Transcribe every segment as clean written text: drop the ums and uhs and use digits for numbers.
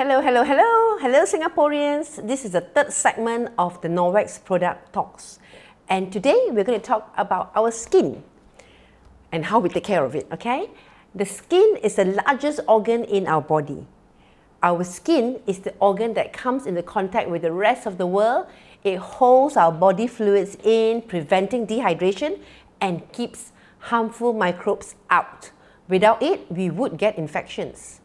Hello Singaporeans. This is the third segment of the Norwex product talks. And today we're going to talk about our skin and how we take care of it, okay? The skin is the largest organ in our body. Our skin is the organ that comes into contact with the rest of the world. It holds our body fluids in, preventing dehydration and keeps harmful microbes out. Without it, we would get infections.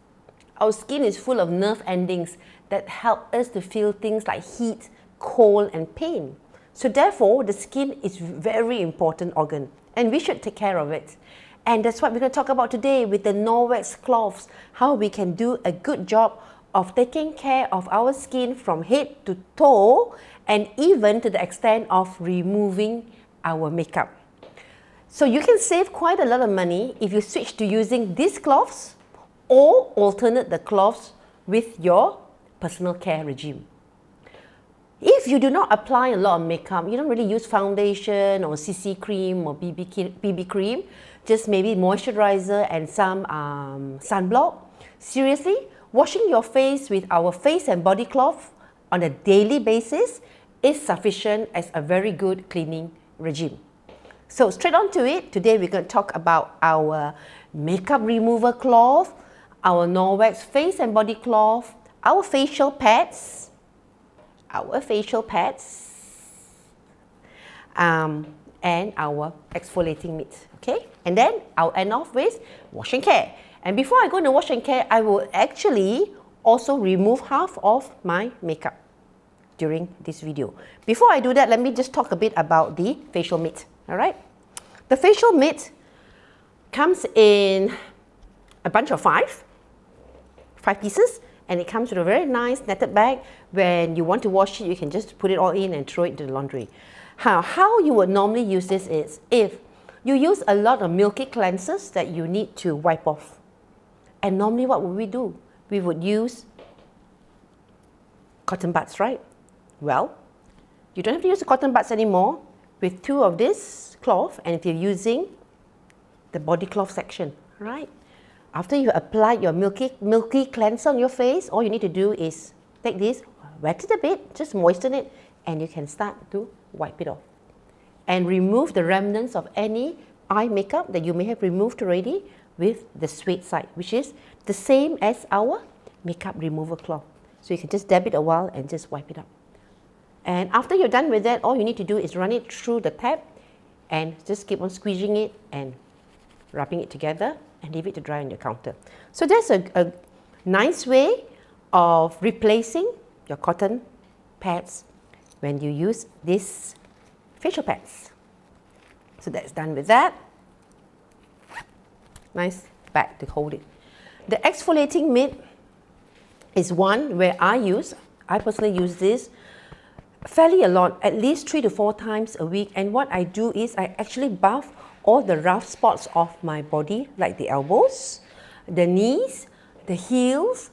Our skin is full of nerve endings that help us to feel things like heat, cold and pain. So therefore, the skin is a very important organ and we should take care of it. And that's what we're going to talk about today with the Norwex cloths, how we can do a good job of taking care of our skin from head to toe and even to the extent of removing our makeup. So you can save quite a lot of money if you switch to using these cloths or alternate the cloths with your personal care regime. If you do not apply a lot of makeup, you don't really use foundation or CC cream or BB cream, just maybe moisturizer and some sunblock. Seriously, washing your face with our face and body cloth on a daily basis is sufficient as a very good cleaning regime. So straight on to it, today we're going to talk about our makeup remover cloth, our Norwex face and body cloth, our facial pads, and our exfoliating mitt, okay? And then I'll end off with wash and care. And before I go into wash and care, I will actually also remove half of my makeup during this video. Before I do that, let me just talk a bit about the facial mitt, all right? The facial mitt comes in a bunch of five pieces, and it comes with a very nice netted bag. When you want to wash it, you can just put it all in and throw it into the laundry. How you would normally use this is if you use a lot of milky cleansers that you need to wipe off. And normally what would we do? We would use cotton buds, right? Well, you don't have to use the cotton buds anymore with two of this cloth, and if you're using the body cloth section, right? After you apply your milky cleanser on your face, all you need to do is take this, wet it a bit, just moisten it, and you can start to wipe it off. And remove the remnants of any eye makeup that you may have removed already with the suede side, which is the same as our makeup remover cloth. So you can just dab it a while and just wipe it up. And after you're done with that, all you need to do is run it through the tap and just keep on squeezing it and rubbing it together and leave it to dry on your counter. So that's a nice way of replacing your cotton pads when you use these facial pads. So that's done with that. Nice bag to hold it. The exfoliating mitt is one where I personally use this fairly a lot, at least 3 to 4 times a week. And what I do is I actually buff all the rough spots of my body, like the elbows, the knees, the heels,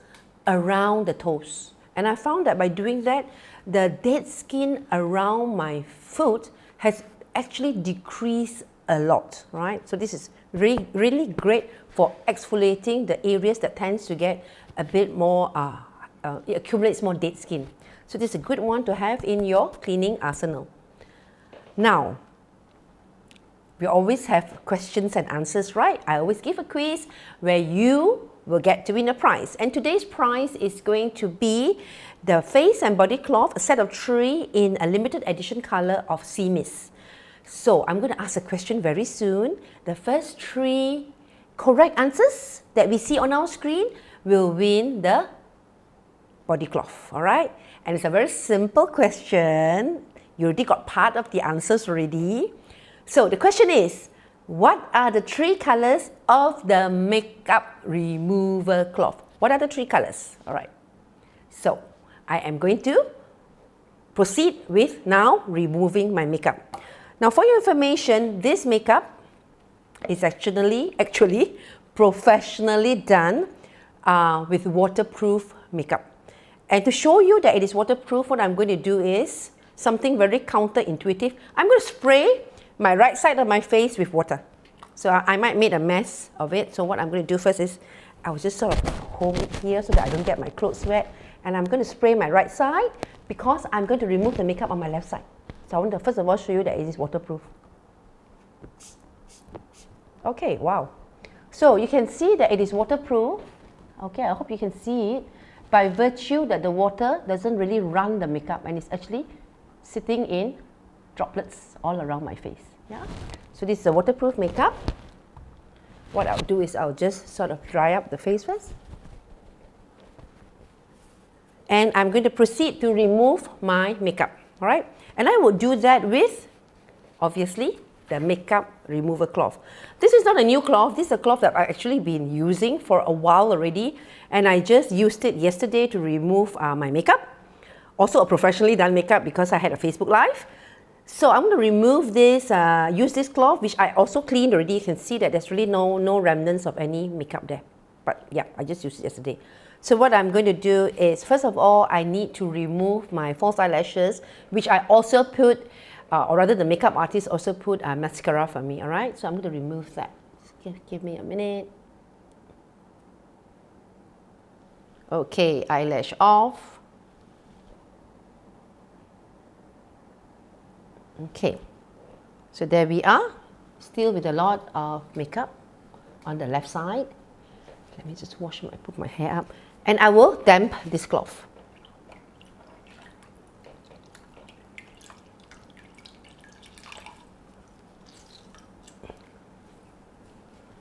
around the toes. And I found that by doing that, the dead skin around my foot has actually decreased a lot, right? So this is really great for exfoliating the areas that tends to get a bit more, it accumulates more dead skin. So this is a good one to have in your cleaning arsenal. Now, we always have questions and answers, right? I always give a quiz where you will get to win a prize. And today's prize is going to be the face and body cloth, a set of 3 in a limited edition color of Sea Mist. So I'm going to ask a question very soon. The first 3 correct answers that we see on our screen will win the body cloth, all right? And it's a very simple question. You already got part of the answers already. So the question is, what are the 3 colors of the makeup remover cloth? What are the 3 colors? All right. So I am going to proceed with now removing my makeup. Now for your information, this makeup is actually professionally done with waterproof makeup. And to show you that it is waterproof, what I'm going to do is something very counterintuitive. I'm going to spray my right side of my face with water. So I might make a mess of it. So what I'm going to do first is I will just sort of comb it here so that I don't get my clothes wet. And I'm going to spray my right side because I'm going to remove the makeup on my left side. So I want to first of all show you that it is waterproof. Okay, wow. So you can see that it is waterproof. Okay, I hope you can see it by virtue that the water doesn't really run the makeup and it's actually sitting in droplets all around my face. Yeah. So this is a waterproof makeup. What I'll do is I'll just sort of dry up the face first. And I'm going to proceed to remove my makeup. All right. And I will do that with, obviously, the makeup remover cloth. This is not a new cloth. This is a cloth that I've actually been using for a while already. And I just used it yesterday to remove my makeup. Also a professionally done makeup because I had a Facebook Live. So I'm going to remove this, use this cloth, which I also cleaned already. You can see that there's really no remnants of any makeup there. But yeah, I just used it yesterday. So what I'm going to do is, first of all, I need to remove my false eyelashes, which I also put, or rather the makeup artist also put mascara for me, all right? So I'm going to remove that. Just give me a minute. Okay, eyelash off. Okay, so there we are, still with a lot of makeup on the left side. Let me just put my hair up, and I will damp this cloth.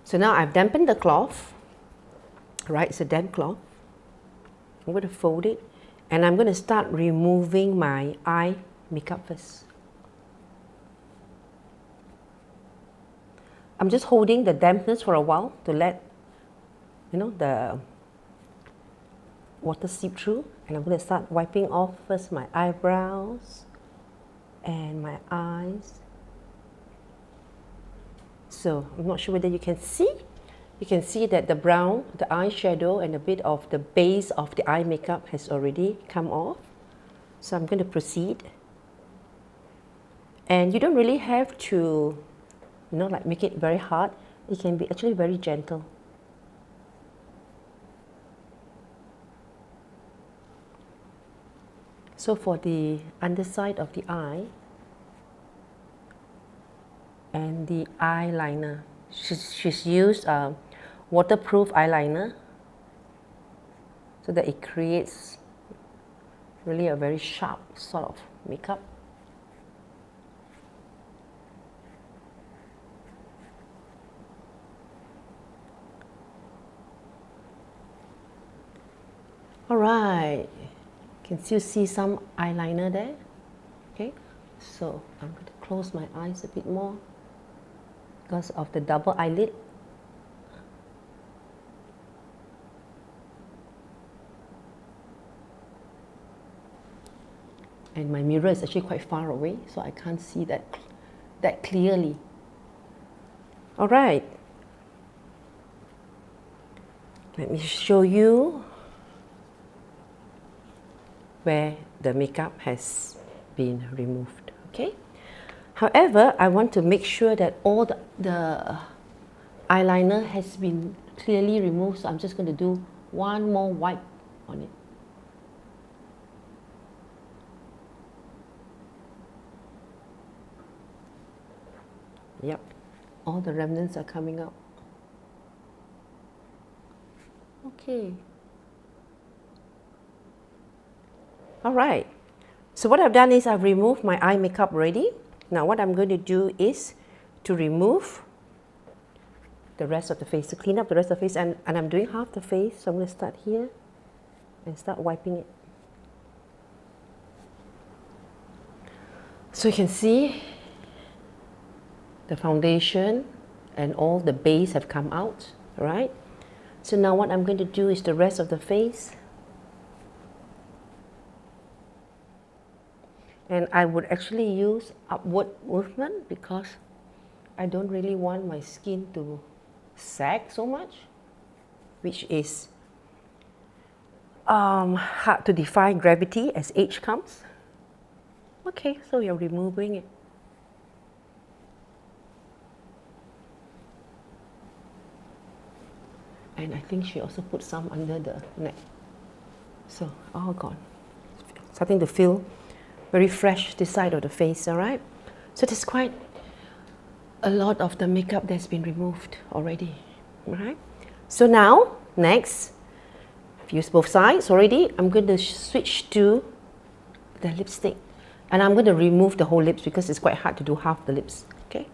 So now I've dampened the cloth, right? It's a damp cloth. I'm going to fold it, and I'm going to start removing my eye makeup first. I'm just holding the dampness for a while to let, the water seep through. And I'm going to start wiping off first my eyebrows and my eyes. So I'm not sure whether you can see. You can see that the brown, the eyeshadow and a bit of the base of the eye makeup has already come off. So I'm going to proceed. And you don't really have to like make it very hard. It can be actually very gentle. So for the underside of the eye and the eyeliner, she's used waterproof eyeliner so that it creates really a very sharp sort of makeup. Alright, can still see some eyeliner there. Okay, so I'm going to close my eyes a bit more because of the double eyelid. And my mirror is actually quite far away, so I can't see that clearly. Alright, let me show you where the makeup has been removed. Okay. However, I want to make sure that all the eyeliner has been clearly removed, so I'm just going to do one more wipe on it. Yep, all the remnants are coming out. Okay. Alright, so what I've done is I've removed my eye makeup already. Now what I'm going to do is to remove the rest of the face, to clean up the rest of the face, and I'm doing half the face, so I'm going to start here and start wiping it. So you can see the foundation and all the base have come out, right? So now what I'm going to do is the rest of the face. And I would actually use upward movement because I don't really want my skin to sag so much, which is hard to defy gravity as age comes. Okay, so you're removing it. And I think she also put some under the neck. So, all gone. Starting to feel very fresh this side of the face, all right? So there's quite a lot of the makeup that's been removed already, all right? So now, next, I've used both sides already. I'm going to switch to the lipstick. And I'm going to remove the whole lips because it's quite hard to do half the lips, okay?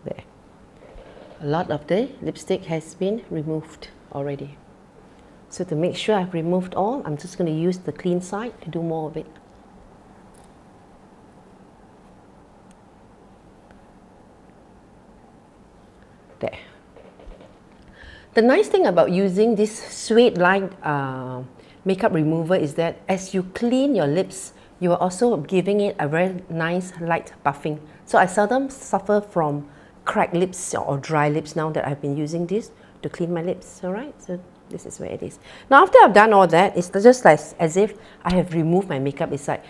There. A lot of the lipstick has been removed already. So to make sure I've removed all, I'm just going to use the clean side to do more of it. There. The nice thing about using this suede-like makeup remover is that as you clean your lips, you are also giving it a very nice light buffing. So I seldom suffer from cracked lips or dry lips now that I've been using this to clean my lips, alright? So this is where it is. Now after I've done all that, it's just like as if I have removed my makeup. It's like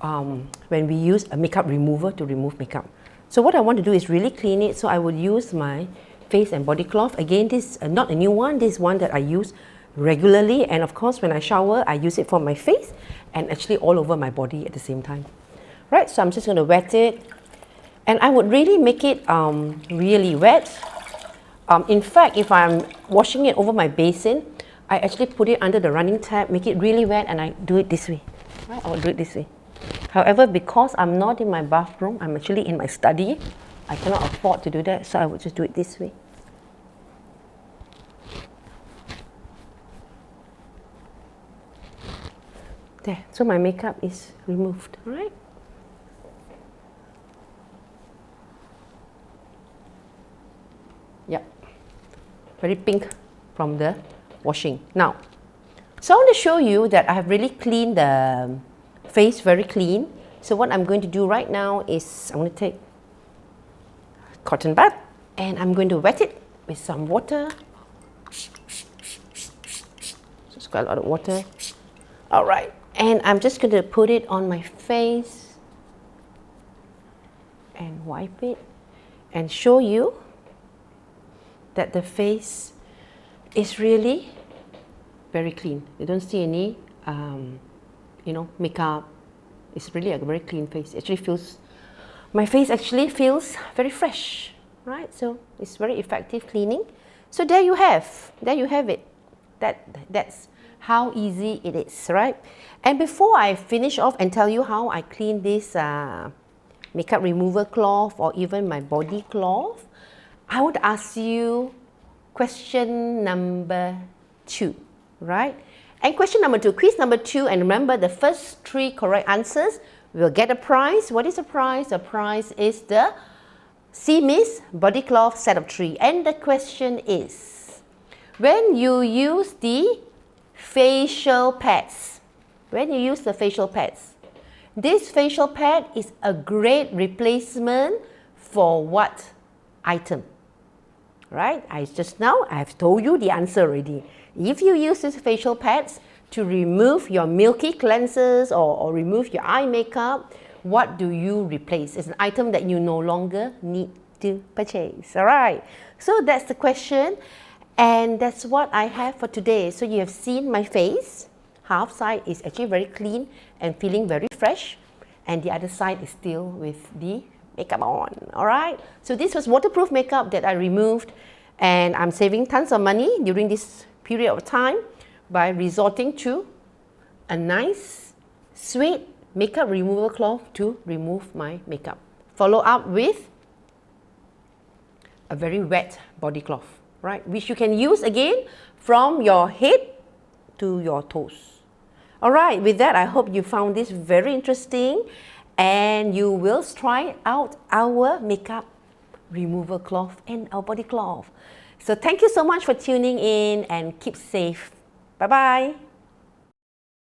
when we use a makeup remover to remove makeup. So what I want to do is really clean it, so I would use my face and body cloth. Again, this is not a new one, this is one that I use regularly, and of course when I shower, I use it for my face and actually all over my body at the same time. Right, so I'm just going to wet it, and I would really make it really wet. In fact, if I'm washing it over my basin, I actually put it under the running tap, make it really wet, and I do it this way. Right, I will do it this way. However, because I'm not in my bathroom, I'm actually in my study, I cannot afford to do that, so I would just do it this way. There, so my makeup is removed, alright? Yep, very pink from the washing. Now, so I want to show you that I have really cleaned the face very clean. So what I'm going to do right now is I'm going to take cotton bud and I'm going to wet it with some water. Just got a lot of water. All right, and I'm just going to put it on my face and wipe it and show you that the face is really very clean. You don't see any, makeup. It's really a very clean face. It actually feels, my face actually feels very fresh, right? So it's very effective cleaning. So there you have it. That's how easy it is, right? And before I finish off and tell you how I clean this makeup remover cloth or even my body cloth, I would ask you question number 2, right? And question number 2, quiz number 2, and remember the first 3 correct answers will get a prize. What is the prize? The prize is the C-Mist Body Cloth set of 3. And the question is, when you use the facial pads, this facial pad is a great replacement for what item? Right? Just now I've told you the answer already. If you use these facial pads to remove your milky cleansers or remove your eye makeup, what do you replace? It's an item that you no longer need to purchase. Alright, so that's the question, and that's what I have for today. So you have seen my face. Half side is actually very clean and feeling very fresh, and the other side is still with the makeup on. Alright, so this was waterproof makeup that I removed, and I'm saving tons of money during this period of time by resorting to a nice suede makeup removal cloth to remove my makeup. Follow up with a very wet body cloth, right, which you can use again from your head to your toes. Alright, with that, I hope you found this very interesting and you will try out our makeup removal cloth and our body cloth. So thank you so much for tuning in and keep safe. Bye-bye.